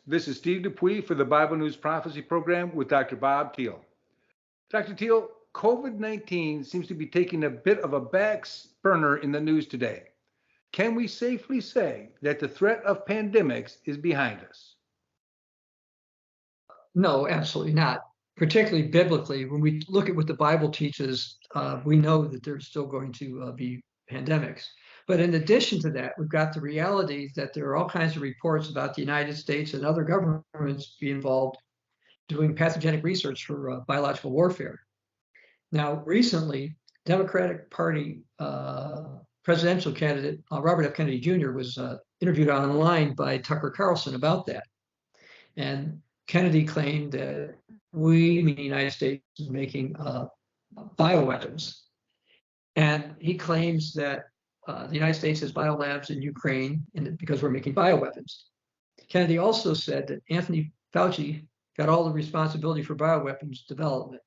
This is Steve Dupuie for the Bible News Prophecy Program with Dr. Bob Thiel. Dr. Thiel, COVID-19 seems to be taking a bit of a back burner in the news today. Can we safely say that the threat of pandemics is behind us? No, absolutely not. Particularly biblically, when we look at what the Bible teaches, we know that there's still going to be pandemics. But in addition to that, we've got the reality that there are all kinds of reports about the United States and other governments be involved doing pathogenic research for biological warfare. Now, recently, Democratic Party presidential candidate Robert F. Kennedy Jr. was interviewed online by Tucker Carlson about that. And Kennedy claimed that we, in the United States, is making bioweapons. And he claims that the United States has biolabs in Ukraine because we're making bioweapons. Kennedy also said that Anthoy Fauci got all the responsibility for bioweapons development.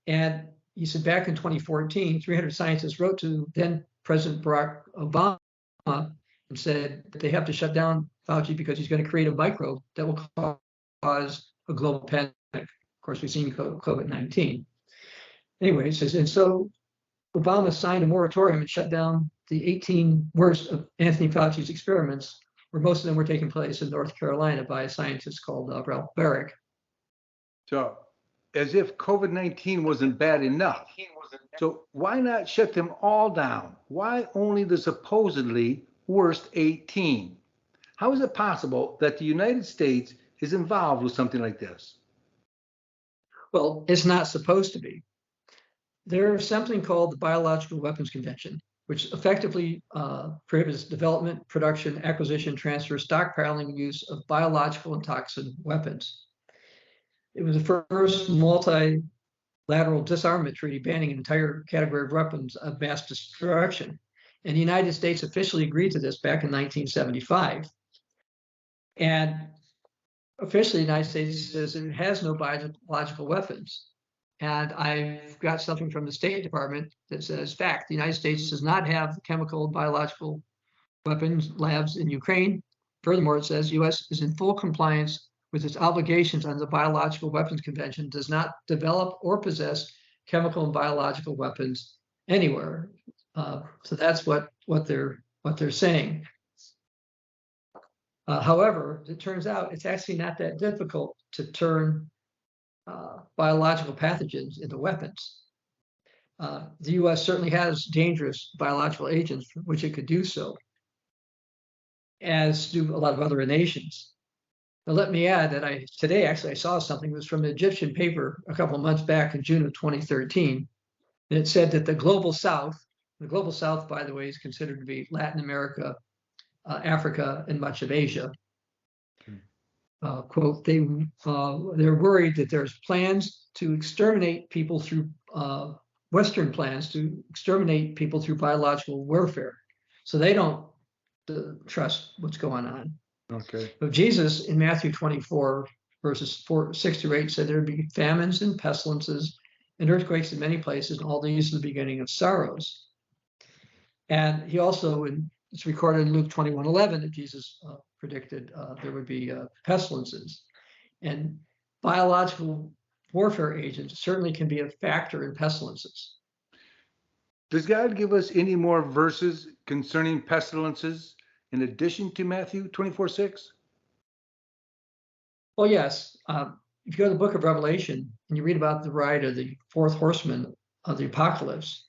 And he said back in 2014, 300 scientists wrote to then President Barack Obama and said that they have to shut down Fauci because he's going to create a microbe that will cause a global pandemic. Of course, we've seen COVID-19. Anyway, it says, and so Obama signed a moratorium and shut down the 18 worst of Anthoy Fauci's experiments, where most of them were taking place in North Carolina by a scientist called Ralph Barrick. So, as if COVID-19 wasn't bad enough. So why not shut them all down? Why only the supposedly worst 18? How is it possible that the United States is involved with something like this? Well, it's not supposed to be. There's something called the Biological Weapons Convention, which effectively prohibits development, production, acquisition, transfer, stockpiling, and use of biological and toxic weapons. It was the first multilateral disarmament treaty banning an entire category of weapons of mass destruction. And the United States officially agreed to this back in 1975. And officially, the United States says it has no biological weapons. And I've got something from the State Department that says, fact, the United States does not have chemical and biological weapons labs in Ukraine. Furthermore, it says U.S. is in full compliance with its obligations under the Biological Weapons Convention, does not develop or possess chemical and biological weapons anywhere. So that's what they're saying. However, it turns out it's actually not that difficult to turn biological pathogens into weapons. The U.S. certainly has dangerous biological agents, which it could do so, as do a lot of other nations. Now, let me add that today I saw something that was from an Egyptian paper a couple of months back in June of 2013, and it said that the global South, by the way, is considered to be Latin America, Africa, and much of Asia. Quote, they're worried that there's plans to exterminate people through Western plans to exterminate people through biological warfare. So they don't trust what's going on. Okay. So Jesus in Matthew 24, verses 6 to 8 said there would be famines and pestilences and earthquakes in many places, and all these are the beginning of sorrows. And he also, it's recorded in Luke 21:11 that Jesus predicted there would be pestilences. And biological warfare agents certainly can be a factor in pestilences. Does God give us any more verses concerning pestilences in addition to Matthew 24:6? Well, yes. If you go to the book of Revelation and you read about the ride of the fourth horseman of the apocalypse,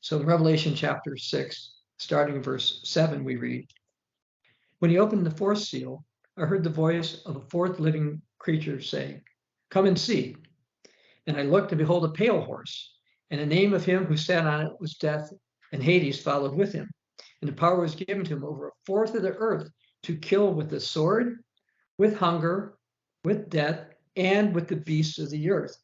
so in Revelation chapter 6, starting in verse 7, we read, when he opened the fourth seal, I heard the voice of a fourth living creature saying, come and see. And I looked, and behold, a pale horse, and the name of him who sat on it was Death, and Hades followed with him. And the power was given to him over a fourth of the earth to kill with the sword, with hunger, with death, and with the beasts of the earth.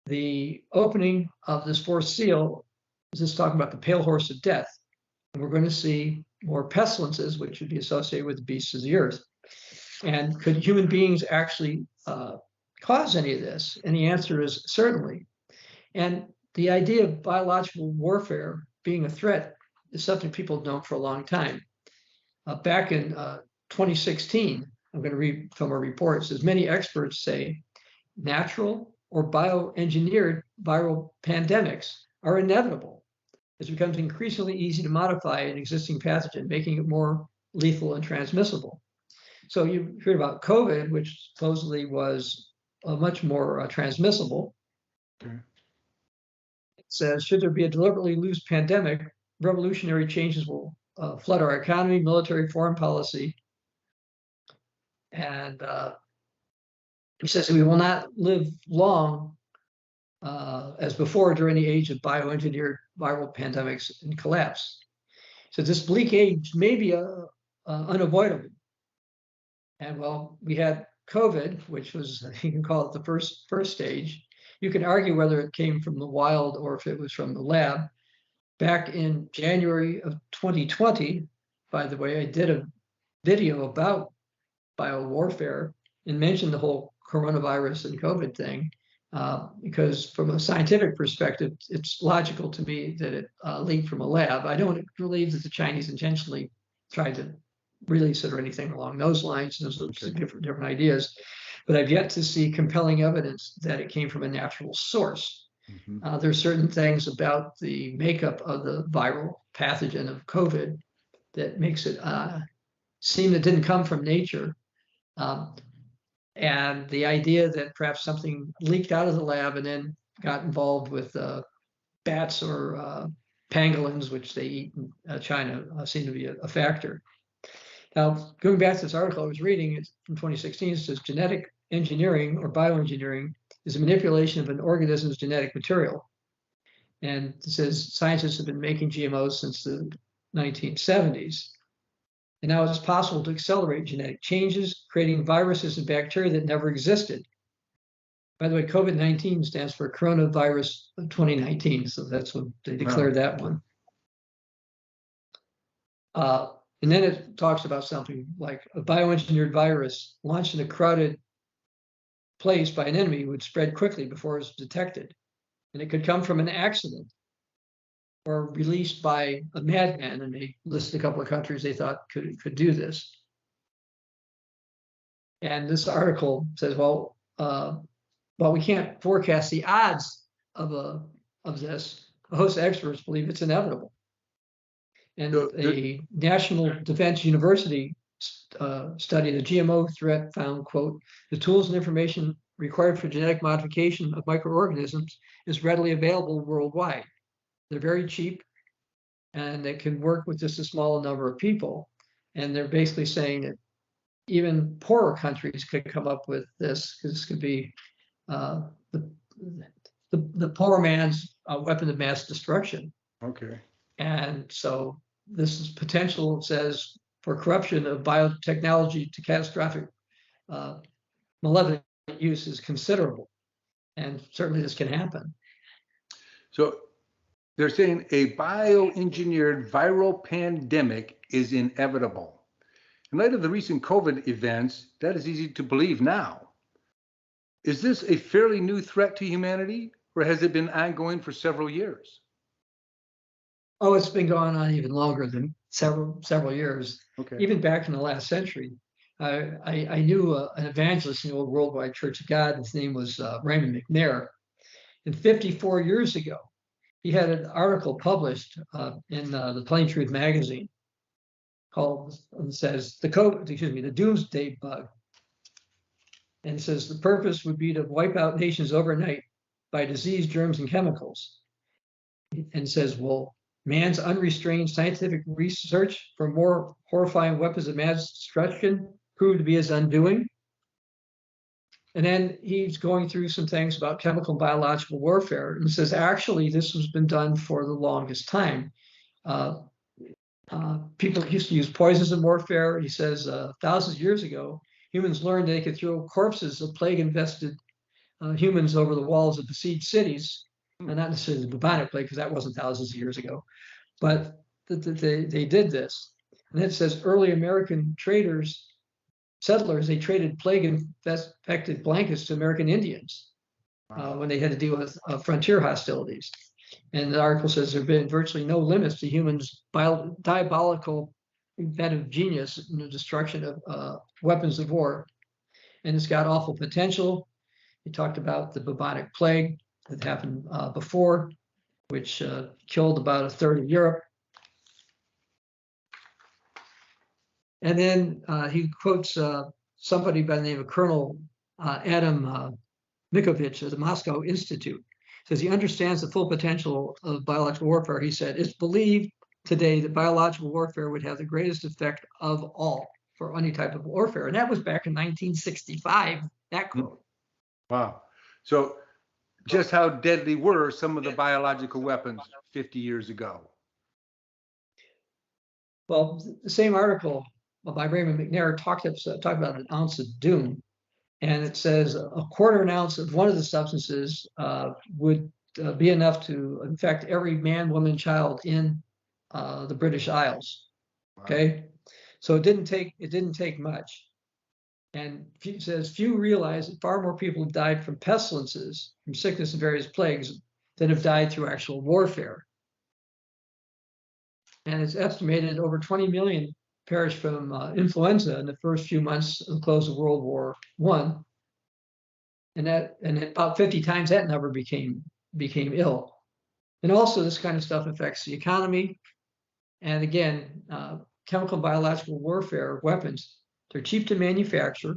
The opening of this fourth seal is just talking about the pale horse of death. And we're going to see more pestilences, which would be associated with the beasts of the earth. And could human beings actually cause any of this? And the answer is certainly. And the idea of biological warfare being a threat is something people have known for a long time. Back in 2016, I'm going to read from a report. It says many experts say natural or bioengineered viral pandemics are inevitable. It becomes increasingly easy to modify an existing pathogen, making it more lethal and transmissible. So you heard about COVID, which supposedly was much more transmissible. Okay. It says, should there be a deliberately loose pandemic, revolutionary changes will flood our economy, military, foreign policy. And he says we will not live long as before during the age of bioengineered viral pandemics and collapse. So this bleak age may be unavoidable. And well, we had COVID, which was, you can call it the first stage. You can argue whether it came from the wild or if it was from the lab. Back in January of 2020, by the way, I did a video about biowarfare and mentioned the whole coronavirus and COVID thing, because from a scientific perspective, it's logical to me that it leaked from a lab. I don't believe that the Chinese intentionally tried to release it or anything along those lines. There's different ideas, but I've yet to see compelling evidence that it came from a natural source. Mm-hmm. There's certain things about the makeup of the viral pathogen of COVID that makes it seem it didn't come from nature. And the idea that perhaps something leaked out of the lab and then got involved with bats or pangolins, which they eat in China, seem to be a factor. Now, going back to this article I was reading, it's from 2016, it says genetic engineering or bioengineering is a manipulation of an organism's genetic material. And it says scientists have been making GMOs since the 1970s. And now it's possible to accelerate genetic changes, creating viruses and bacteria that never existed. By the way, COVID-19 stands for coronavirus of 2019. So that's what they declared that one. And then it talks about something like a bioengineered virus launched in a crowded place by an enemy would spread quickly before it was detected. And it could come from an accident or released by a madman. And they listed a couple of countries they thought could do this. And this article says, well, we can't forecast the odds of this. A host of experts believe it's inevitable. And a National Defense University study, the GMO threat found, quote, the tools and information required for genetic modification of microorganisms is readily available worldwide. They're very cheap and they can work with just a small number of people. And they're basically saying that even poorer countries could come up with this, because this could be the poor man's weapon of mass destruction. Okay. And so this is potential, it says, for corruption of biotechnology to catastrophic malevolent use is considerable. And certainly this can happen. So they're saying a bioengineered viral pandemic is inevitable. In light of the recent COVID events, that is easy to believe now. Is this a fairly new threat to humanity, or has it been ongoing for several years? Oh, it's been going on even longer than several years. Okay. Even back in the last century. I knew an evangelist in the old Worldwide Church of God. His name was Raymond McNair. And 54 years ago, he had an article published in the Plain Truth magazine called, it says, the Doomsday Bug. And it says the purpose would be to wipe out nations overnight by disease, germs, and chemicals. And it says, well, man's unrestrained scientific research for more horrifying weapons of mass destruction proved to be his undoing. And then he's going through some things about chemical and biological warfare, and says, actually, this has been done for the longest time. People used to use poisons in warfare. He says, thousands of years ago, humans learned they could throw corpses of plague-infested humans over the walls of besieged cities. And not necessarily the bubonic plague, because that wasn't thousands of years ago, but they did this. And it says early American settlers, they traded plague-infected blankets to American Indians when they had to deal with frontier hostilities. And the article says there have been virtually no limits to humans' diabolical inventive genius in the destruction of weapons of war. And it's got awful potential. He talked about the bubonic plague that happened before, which killed about a third of Europe. And then he quotes somebody by the name of Colonel Adam Mikovich of the Moscow Institute. Says he understands the full potential of biological warfare. He said, it's believed today that biological warfare would have the greatest effect of all for any type of warfare. And that was back in 1965, that quote. Wow. So just how deadly were some of the biological weapons 50 years ago? Well, the same article by Raymond McNair talked about an ounce of doom. And it says a quarter an ounce of one of the substances would be enough to infect every man, woman, child in the British Isles. Wow. Okay, so it didn't take much. And it says few realize that far more people have died from pestilences, from sickness and various plagues, than have died through actual warfare. And it's estimated over 20 million perished from influenza in the first few months of the close of World War I. And about 50 times that number became ill. And also this kind of stuff affects the economy. And again, chemical and biological warfare weapons, they're cheap to manufacture.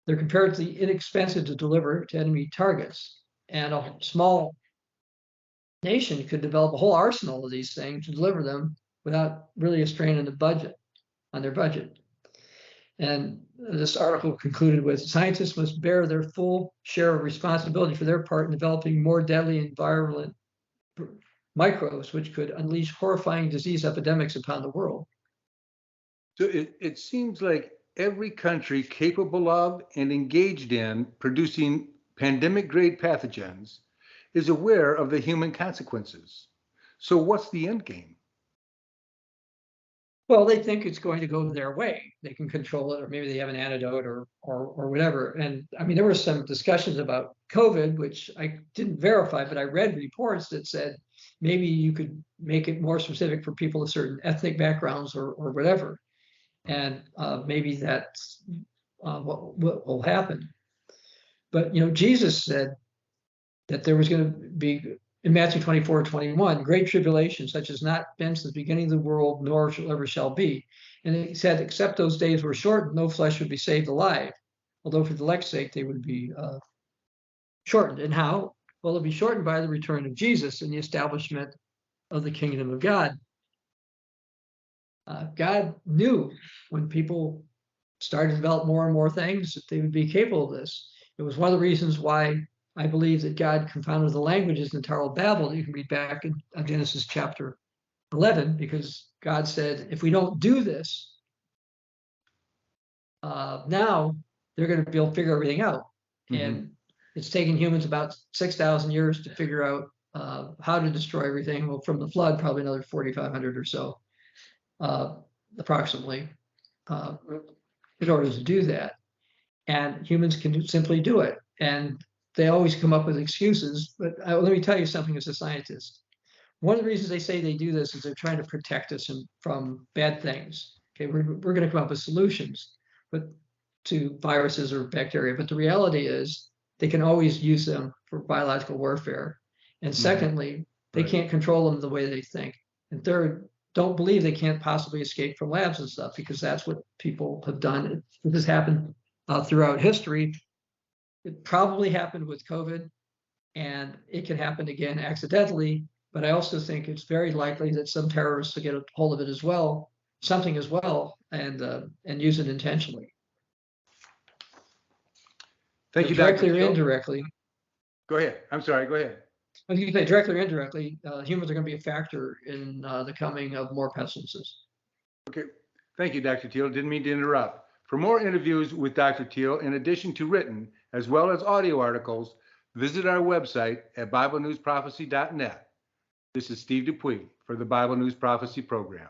They're comparatively inexpensive to deliver to enemy targets. And a small nation could develop a whole arsenal of these things to deliver them without really a strain on their budget. And this article concluded with, scientists must bear their full share of responsibility for their part in developing more deadly and virulent microbes, which could unleash horrifying disease epidemics upon the world. So it seems like every country capable of and engaged in producing pandemic-grade pathogens is aware of the human consequences. So what's the end game? Well, they think it's going to go their way. They can control it, or maybe they have an antidote or whatever. And I mean, there were some discussions about COVID, which I didn't verify, but I read reports that said maybe you could make it more specific for people of certain ethnic backgrounds or whatever. And maybe that's what will happen. But, Jesus said that there was going to be, in Matthew 24:21, great tribulation, such as not been since the beginning of the world, nor ever shall be. And he said, except those days were shortened, no flesh would be saved alive. Although for the elect's sake, they would be shortened. And how? Well, they'll be shortened by the return of Jesus and the establishment of the kingdom of God. God knew when people started to develop more and more things that they would be capable of this. It was one of the reasons why I believe that God confounded the languages in the Tower of Babel that you can read back in Genesis chapter 11, because God said, if we don't do this, now they're going to be able to figure everything out. Mm-hmm. And it's taken humans about 6,000 years to figure out how to destroy everything. Well, from the flood, probably another 4,500 or so, approximately, in order to do that. And humans can simply do it. And they always come up with excuses, but let me tell you something as a scientist. One of the reasons they say they do this is they're trying to protect us from bad things. Okay, we're going to come up with solutions to viruses or bacteria, but the reality is they can always use them for biological warfare. And secondly, they can't control them the way they think. And third, don't believe they can't possibly escape from labs and stuff, because that's what people have done. This has happened throughout history. It probably happened with COVID, and it can happen again accidentally. But I also think it's very likely that some terrorists will get a hold of it as well, something as well, and use it intentionally. Thank you, directly Dr. or indirectly. Go ahead. I'm sorry. Go ahead. I was going to say, directly or indirectly, humans are going to be a factor in the coming of more pestilences. Okay. Thank you, Dr. Thiel. Didn't mean to interrupt. For more interviews with Dr. Thiel, in addition to written as well as audio articles, visit our website at BibleNewsProphecy.net. This is Steve Dupuie for the Bible News Prophecy Program.